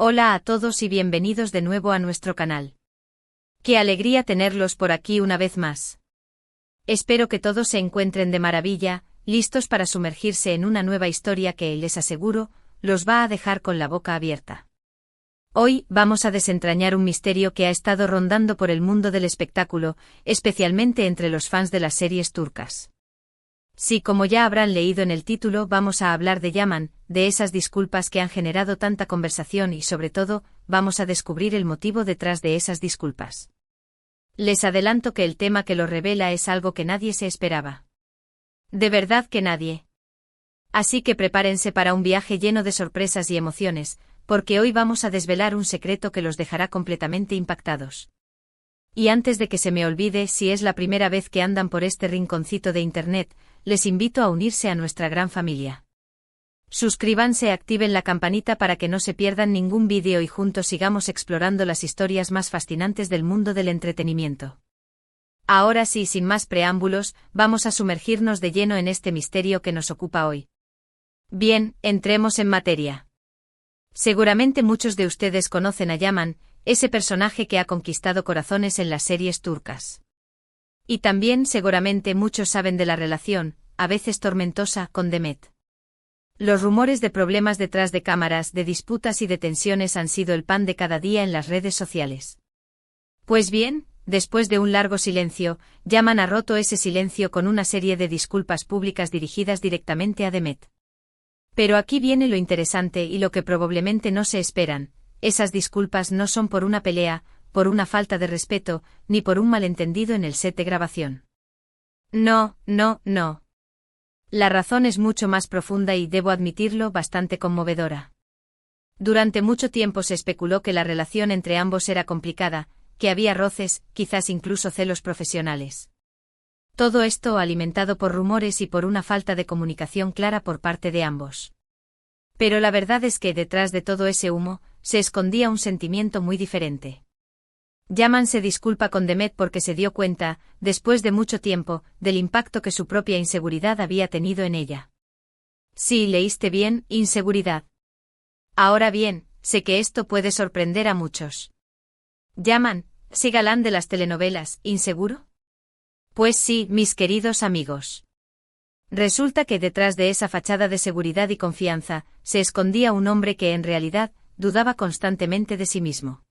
Hola a todos y bienvenidos de nuevo a nuestro canal. Qué alegría tenerlos por aquí una vez más. Espero que todos se encuentren de maravilla, listos para sumergirse en una nueva historia que, les aseguro, los va a dejar con la boca abierta. Hoy vamos a desentrañar un misterio que ha estado rondando por el mundo del espectáculo, especialmente entre los fans de las series turcas. Sí, como ya habrán leído en el título, vamos a hablar de Yaman, de esas disculpas que han generado tanta conversación y, sobre todo, vamos a descubrir el motivo detrás de esas disculpas. Les adelanto que el tema que lo revela es algo que nadie se esperaba. De verdad que nadie. Así que prepárense para un viaje lleno de sorpresas y emociones, porque hoy vamos a desvelar un secreto que los dejará completamente impactados. Y antes de que se me olvide, si es la primera vez que andan por este rinconcito de internet, les invito a unirse a nuestra gran familia. Suscríbanse y activen la campanita para que no se pierdan ningún vídeo y juntos sigamos explorando las historias más fascinantes del mundo del entretenimiento. Ahora sí, sin más preámbulos, vamos a sumergirnos de lleno en este misterio que nos ocupa hoy. Bien, entremos en materia. Seguramente muchos de ustedes conocen a Yaman, ese personaje que ha conquistado corazones en las series turcas. Y también seguramente muchos saben de la relación, a veces tormentosa, con Demet. Los rumores de problemas detrás de cámaras, de disputas y de tensiones han sido el pan de cada día en las redes sociales. Pues bien, después de un largo silencio, Yaman ha roto ese silencio con una serie de disculpas públicas dirigidas directamente a Demet. Pero aquí viene lo interesante y lo que probablemente no se esperan. Esas disculpas no son por una pelea, por una falta de respeto, ni por un malentendido en el set de grabación. No. La razón es mucho más profunda y, debo admitirlo, bastante conmovedora. Durante mucho tiempo se especuló que la relación entre ambos era complicada, que había roces, quizás incluso celos profesionales. Todo esto alimentado por rumores y por una falta de comunicación clara por parte de ambos. Pero la verdad es que detrás de todo ese humo, se escondía un sentimiento muy diferente. Yaman se disculpa con Demet porque se dio cuenta, después de mucho tiempo, del impacto que su propia inseguridad había tenido en ella. Sí, leíste bien, inseguridad. Ahora bien, sé que esto puede sorprender a muchos. Yaman, ¿sí galán de las telenovelas, inseguro? Pues sí, mis queridos amigos. Resulta que detrás de esa fachada de seguridad y confianza, se escondía un hombre que en realidad, dudaba constantemente de sí mismo.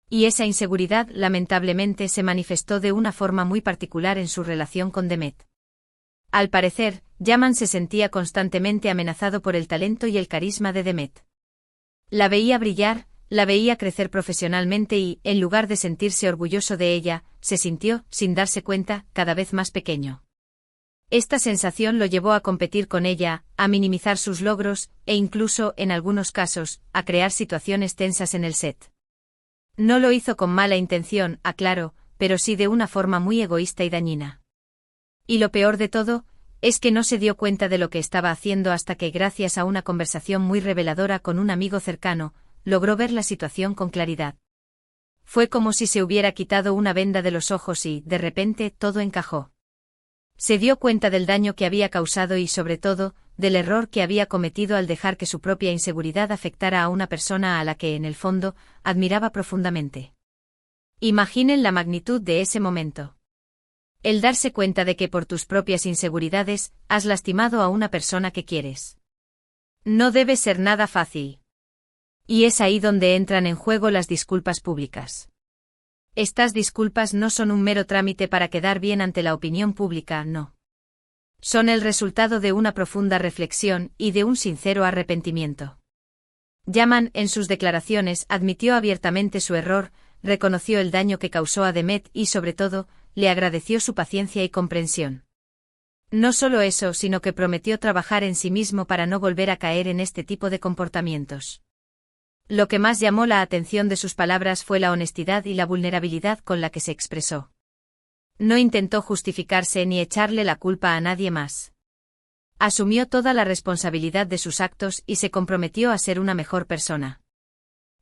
Y esa inseguridad, lamentablemente, se manifestó de una forma muy particular en su relación con Demet. Al parecer, Yaman se sentía constantemente amenazado por el talento y el carisma de Demet. La veía brillar, la veía crecer profesionalmente y, en lugar de sentirse orgulloso de ella, se sintió, sin darse cuenta, cada vez más pequeño. Esta sensación lo llevó a competir con ella, a minimizar sus logros, e incluso, en algunos casos, a crear situaciones tensas en el set. No lo hizo con mala intención, aclaro, pero sí de una forma muy egoísta y dañina. Y lo peor de todo, es que no se dio cuenta de lo que estaba haciendo hasta que, gracias a una conversación muy reveladora con un amigo cercano, logró ver la situación con claridad. Fue como si se hubiera quitado una venda de los ojos y, de repente, todo encajó. Se dio cuenta del daño que había causado y, sobre todo, del error que había cometido al dejar que su propia inseguridad afectara a una persona a la que, en el fondo, admiraba profundamente. Imaginen la magnitud de ese momento. El darse cuenta de que por tus propias inseguridades, has lastimado a una persona que quieres. No debe ser nada fácil. Y es ahí donde entran en juego las disculpas públicas. Estas disculpas no son un mero trámite para quedar bien ante la opinión pública, no. Son el resultado de una profunda reflexión y de un sincero arrepentimiento. Yaman, en sus declaraciones, admitió abiertamente su error, reconoció el daño que causó a Demet y, sobre todo, le agradeció su paciencia y comprensión. No solo eso, sino que prometió trabajar en sí mismo para no volver a caer en este tipo de comportamientos. Lo que más llamó la atención de sus palabras fue la honestidad y la vulnerabilidad con la que se expresó. No intentó justificarse ni echarle la culpa a nadie más. Asumió toda la responsabilidad de sus actos y se comprometió a ser una mejor persona.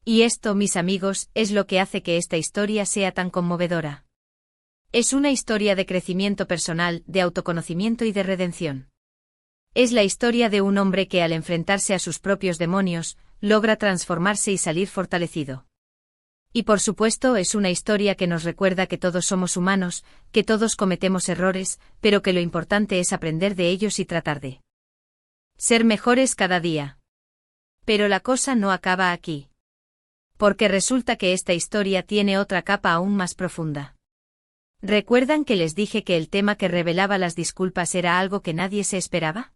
Y esto, mis amigos, es lo que hace que esta historia sea tan conmovedora. Es una historia de crecimiento personal, de autoconocimiento y de redención. Es la historia de un hombre que, al enfrentarse a sus propios demonios, logra transformarse y salir fortalecido. Y por supuesto es una historia que nos recuerda que todos somos humanos, que todos cometemos errores, pero que lo importante es aprender de ellos y tratar de ser mejores cada día. Pero la cosa no acaba aquí. Porque resulta que esta historia tiene otra capa aún más profunda. ¿Recuerdan que les dije que el tema que revelaba las disculpas era algo que nadie se esperaba?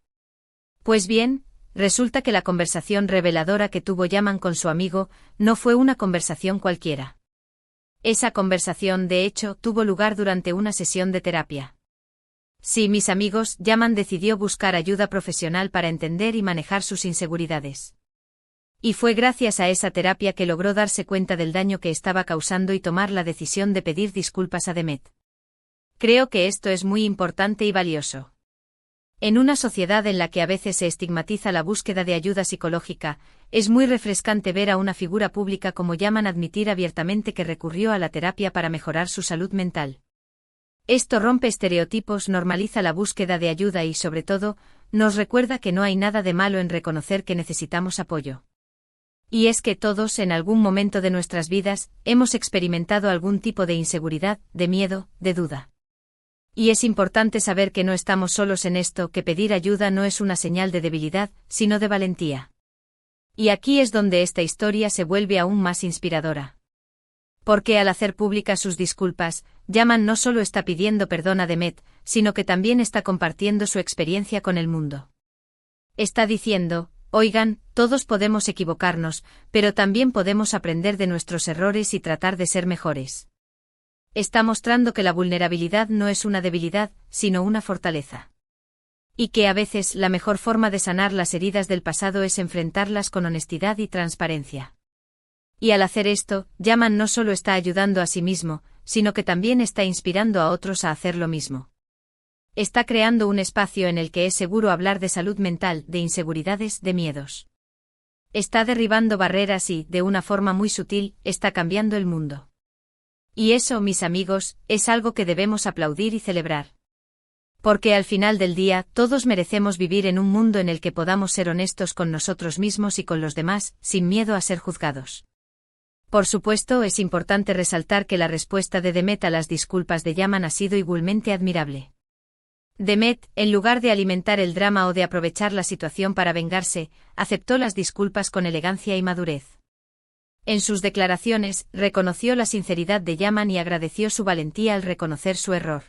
Pues bien, resulta que la conversación reveladora que tuvo Yaman con su amigo no fue una conversación cualquiera. Esa conversación, de hecho, tuvo lugar durante una sesión de terapia. Sí, mis amigos, Yaman decidió buscar ayuda profesional para entender y manejar sus inseguridades. Y fue gracias a esa terapia que logró darse cuenta del daño que estaba causando y tomar la decisión de pedir disculpas a Demet. Creo que esto es muy importante y valioso. En una sociedad en la que a veces se estigmatiza la búsqueda de ayuda psicológica, es muy refrescante ver a una figura pública como Yaman admitir abiertamente que recurrió a la terapia para mejorar su salud mental. Esto rompe estereotipos, normaliza la búsqueda de ayuda y, sobre todo, nos recuerda que no hay nada de malo en reconocer que necesitamos apoyo. Y es que todos, en algún momento de nuestras vidas, hemos experimentado algún tipo de inseguridad, de miedo, de duda. Y es importante saber que no estamos solos en esto, que pedir ayuda no es una señal de debilidad, sino de valentía. Y aquí es donde esta historia se vuelve aún más inspiradora. Porque al hacer públicas sus disculpas, Yaman no solo está pidiendo perdón a Demet, sino que también está compartiendo su experiencia con el mundo. Está diciendo: oigan, todos podemos equivocarnos, pero también podemos aprender de nuestros errores y tratar de ser mejores. Está mostrando que la vulnerabilidad no es una debilidad, sino una fortaleza. Y que a veces la mejor forma de sanar las heridas del pasado es enfrentarlas con honestidad y transparencia. Y al hacer esto, Yaman no solo está ayudando a sí mismo, sino que también está inspirando a otros a hacer lo mismo. Está creando un espacio en el que es seguro hablar de salud mental, de inseguridades, de miedos. Está derribando barreras y, de una forma muy sutil, está cambiando el mundo. Y eso, mis amigos, es algo que debemos aplaudir y celebrar. Porque al final del día, todos merecemos vivir en un mundo en el que podamos ser honestos con nosotros mismos y con los demás, sin miedo a ser juzgados. Por supuesto, es importante resaltar que la respuesta de Demet a las disculpas de Yaman ha sido igualmente admirable. Demet, en lugar de alimentar el drama o de aprovechar la situación para vengarse, aceptó las disculpas con elegancia y madurez. En sus declaraciones, reconoció la sinceridad de Yaman y agradeció su valentía al reconocer su error.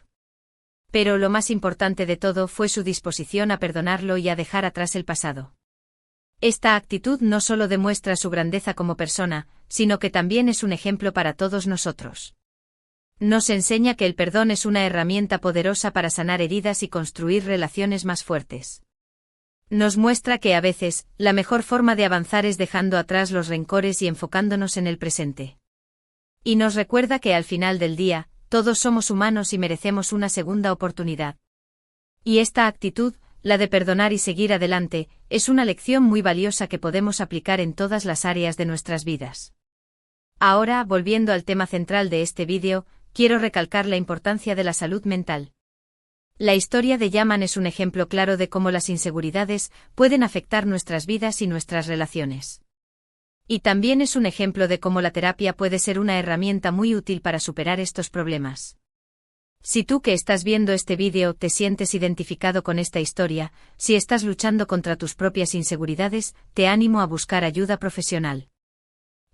Pero lo más importante de todo fue su disposición a perdonarlo y a dejar atrás el pasado. Esta actitud no solo demuestra su grandeza como persona, sino que también es un ejemplo para todos nosotros. Nos enseña que el perdón es una herramienta poderosa para sanar heridas y construir relaciones más fuertes. Nos muestra que a veces, la mejor forma de avanzar es dejando atrás los rencores y enfocándonos en el presente. Y nos recuerda que al final del día, todos somos humanos y merecemos una segunda oportunidad. Y esta actitud, la de perdonar y seguir adelante, es una lección muy valiosa que podemos aplicar en todas las áreas de nuestras vidas. Ahora, volviendo al tema central de este vídeo, quiero recalcar la importancia de la salud mental. La historia de Yaman es un ejemplo claro de cómo las inseguridades pueden afectar nuestras vidas y nuestras relaciones. Y también es un ejemplo de cómo la terapia puede ser una herramienta muy útil para superar estos problemas. Si tú que estás viendo este vídeo te sientes identificado con esta historia, si estás luchando contra tus propias inseguridades, te animo a buscar ayuda profesional.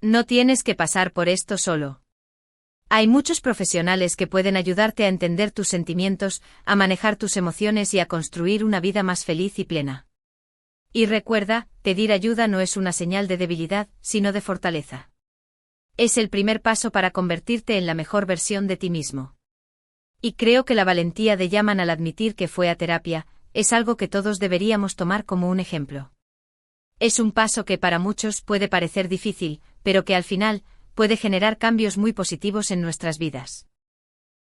No tienes que pasar por esto solo. Hay muchos profesionales que pueden ayudarte a entender tus sentimientos, a manejar tus emociones y a construir una vida más feliz y plena. Y recuerda, pedir ayuda no es una señal de debilidad, sino de fortaleza. Es el primer paso para convertirte en la mejor versión de ti mismo. Y creo que la valentía de Yaman al admitir que fue a terapia, es algo que todos deberíamos tomar como un ejemplo. Es un paso que para muchos puede parecer difícil, pero que al final, puede generar cambios muy positivos en nuestras vidas.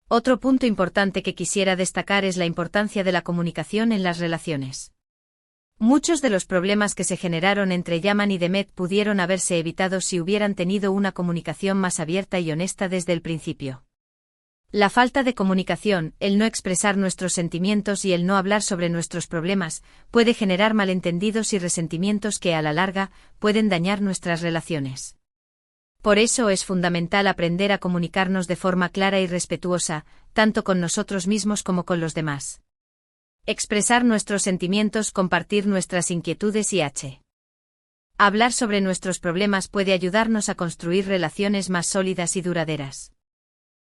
Otro punto importante que quisiera destacar es la importancia de la comunicación en las relaciones. Muchos de los problemas que se generaron entre Yaman y Demet pudieron haberse evitado si hubieran tenido una comunicación más abierta y honesta desde el principio. La falta de comunicación, el no expresar nuestros sentimientos y el no hablar sobre nuestros problemas, puede generar malentendidos y resentimientos que a la larga pueden dañar nuestras relaciones. Por eso es fundamental aprender a comunicarnos de forma clara y respetuosa, tanto con nosotros mismos como con los demás. Expresar nuestros sentimientos, compartir nuestras inquietudes y hablar sobre nuestros problemas puede ayudarnos a construir relaciones más sólidas y duraderas.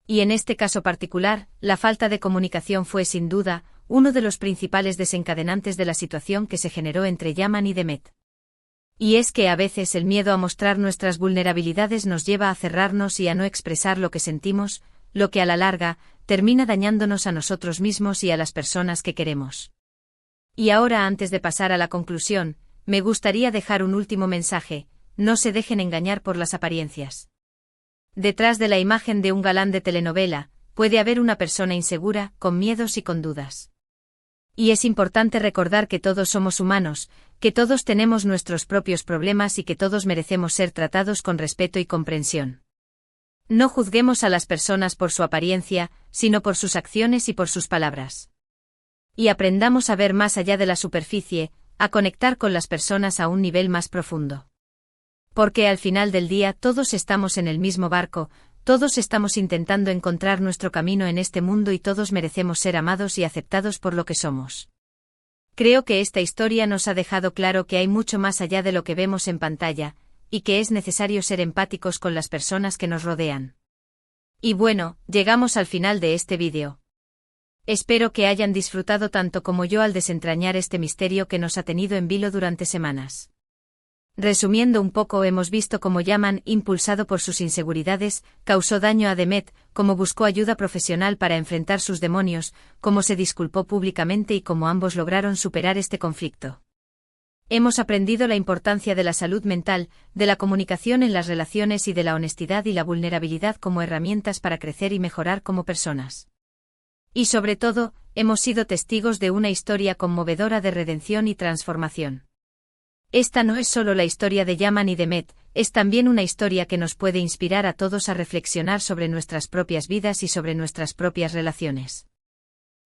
Y en este caso particular, la falta de comunicación fue sin duda uno de los principales desencadenantes de la situación que se generó entre Yaman y Demet. Y es que a veces el miedo a mostrar nuestras vulnerabilidades nos lleva a cerrarnos y a no expresar lo que sentimos, lo que a la larga termina dañándonos a nosotros mismos y a las personas que queremos. Y ahora, antes de pasar a la conclusión, me gustaría dejar un último mensaje: no se dejen engañar por las apariencias. Detrás de la imagen de un galán de telenovela, puede haber una persona insegura, con miedos y con dudas. Y es importante recordar que todos somos humanos, que todos tenemos nuestros propios problemas y que todos merecemos ser tratados con respeto y comprensión. No juzguemos a las personas por su apariencia, sino por sus acciones y por sus palabras. Y aprendamos a ver más allá de la superficie, a conectar con las personas a un nivel más profundo. Porque al final del día todos estamos en el mismo barco, todos estamos intentando encontrar nuestro camino en este mundo y todos merecemos ser amados y aceptados por lo que somos. Creo que esta historia nos ha dejado claro que hay mucho más allá de lo que vemos en pantalla, y que es necesario ser empáticos con las personas que nos rodean. Y bueno, llegamos al final de este vídeo. Espero que hayan disfrutado tanto como yo al desentrañar este misterio que nos ha tenido en vilo durante semanas. Resumiendo un poco, hemos visto cómo Yaman, impulsado por sus inseguridades, causó daño a Demet, cómo buscó ayuda profesional para enfrentar sus demonios, cómo se disculpó públicamente y cómo ambos lograron superar este conflicto. Hemos aprendido la importancia de la salud mental, de la comunicación en las relaciones y de la honestidad y la vulnerabilidad como herramientas para crecer y mejorar como personas. Y sobre todo, hemos sido testigos de una historia conmovedora de redención y transformación. Esta no es solo la historia de Yaman y Demet, es también una historia que nos puede inspirar a todos a reflexionar sobre nuestras propias vidas y sobre nuestras propias relaciones.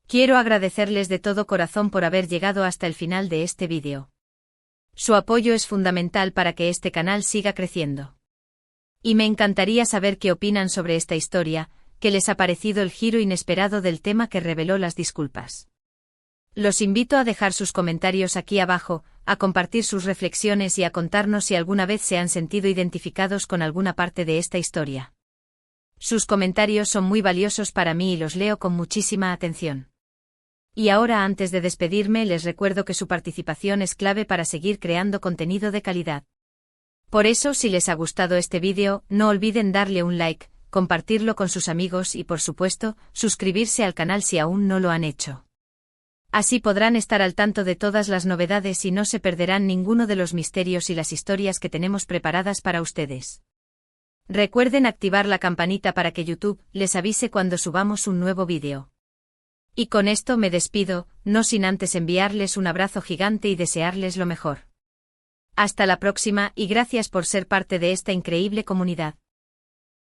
Quiero agradecerles de todo corazón por haber llegado hasta el final de este vídeo. Su apoyo es fundamental para que este canal siga creciendo. Y me encantaría saber qué opinan sobre esta historia, qué les ha parecido el giro inesperado del tema que reveló las disculpas. Los invito a dejar sus comentarios aquí abajo, a compartir sus reflexiones y a contarnos si alguna vez se han sentido identificados con alguna parte de esta historia. Sus comentarios son muy valiosos para mí y los leo con muchísima atención. Y ahora, antes de despedirme, les recuerdo que su participación es clave para seguir creando contenido de calidad. Por eso, si les ha gustado este vídeo, no olviden darle un like, compartirlo con sus amigos y, por supuesto, suscribirse al canal si aún no lo han hecho. Así podrán estar al tanto de todas las novedades y no se perderán ninguno de los misterios y las historias que tenemos preparadas para ustedes. Recuerden activar la campanita para que YouTube les avise cuando subamos un nuevo vídeo. Y con esto me despido, no sin antes enviarles un abrazo gigante y desearles lo mejor. Hasta la próxima y gracias por ser parte de esta increíble comunidad.